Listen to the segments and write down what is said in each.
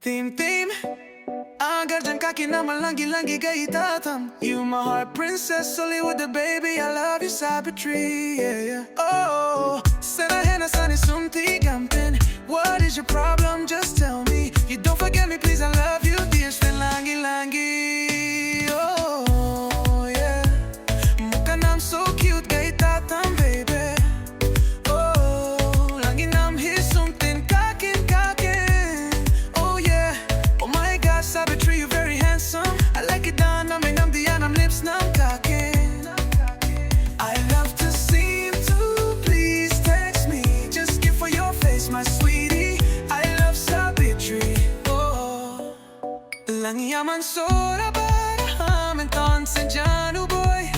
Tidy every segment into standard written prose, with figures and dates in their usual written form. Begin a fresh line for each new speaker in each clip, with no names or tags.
Theme Agar dyan ka kinamalangi-langi Gayita Tham. You my heart princess, sollywood the baby. I love you Sabitri, yeah, yeah. Oh, sana hena sani sumti gampin. What is your problem? Just tell me. You don't forget me, please. I love you, dear. Spend langi-langi. Oh, yeah. Mukha nam so cute, Gayita Tham, baby. Oh, langi nam hi sumtin kakin. Oh, yeah. Oh my God, Sabitri, you're very handsome. I like it down, I'm diyan, I'm lips nam kakin. I love to see you too, please text me. Just give for your face, my sweetie. I love Sabitri, oh. Langi yaman Soura bara hamen tansen janu boy.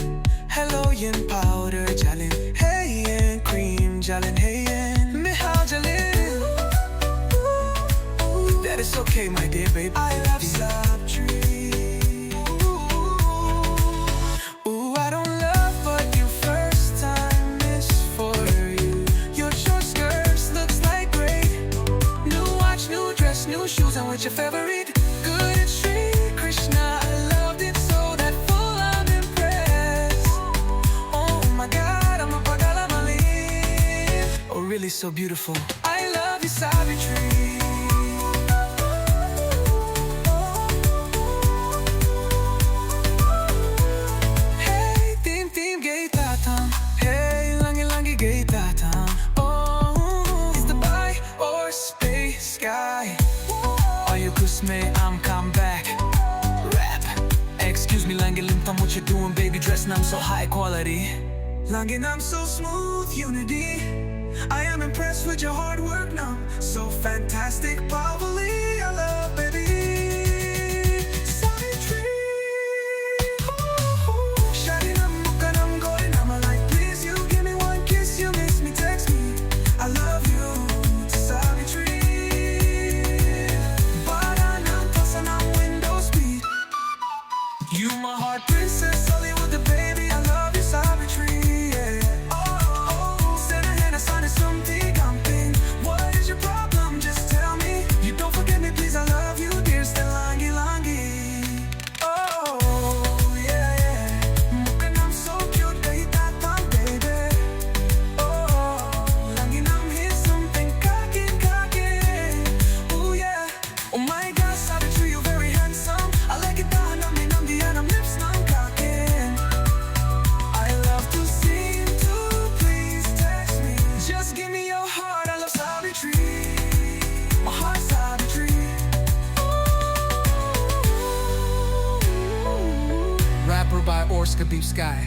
Hello yin powder jalin, hey yin cream jalin, hey yin mihal jalin. That is okay, my dear baby. I love Sabitri. Ooh, I don't love, but your first time is for you. Your short skirts looks like great. New watch, new dress, new shoes, and what's your favorite? Good, it's Sri Krishna. I loved it so that full, I'm impressed. Oh my God, I'm a pagala malin. Oh, really so beautiful. I love you, Sabitri. Gayita Tham. Oh, it's the buy or space sky. Are you kusme? I'm come back. Rap. Excuse me, Langi Limpam, what you doing, baby? Dress nam so high quality. Langi nam so smooth, unity. I am impressed with your hard work now. So fantastic, powerfully. I love, baby. You my heart princess, sollywood the baby. I love you, Sabitri, yeah. Oh, sana hena sani sumti gampin. What is your problem? Just tell me. You don't forget me, please. I love you, dear. Still langi-langi. Oh, yeah, yeah. Mukha nam so cute, Gayita Tham, baby. Oh, langi nam hi something kakin. Oh, yeah. Oh my God, Sabitri, you're very handsome. I like it down, I'm lips nam kakin. I love to see you too, please text me. Just give me your heart, I love Sabitri. My heart, Sabitri.
Rapper by Orskb Sky.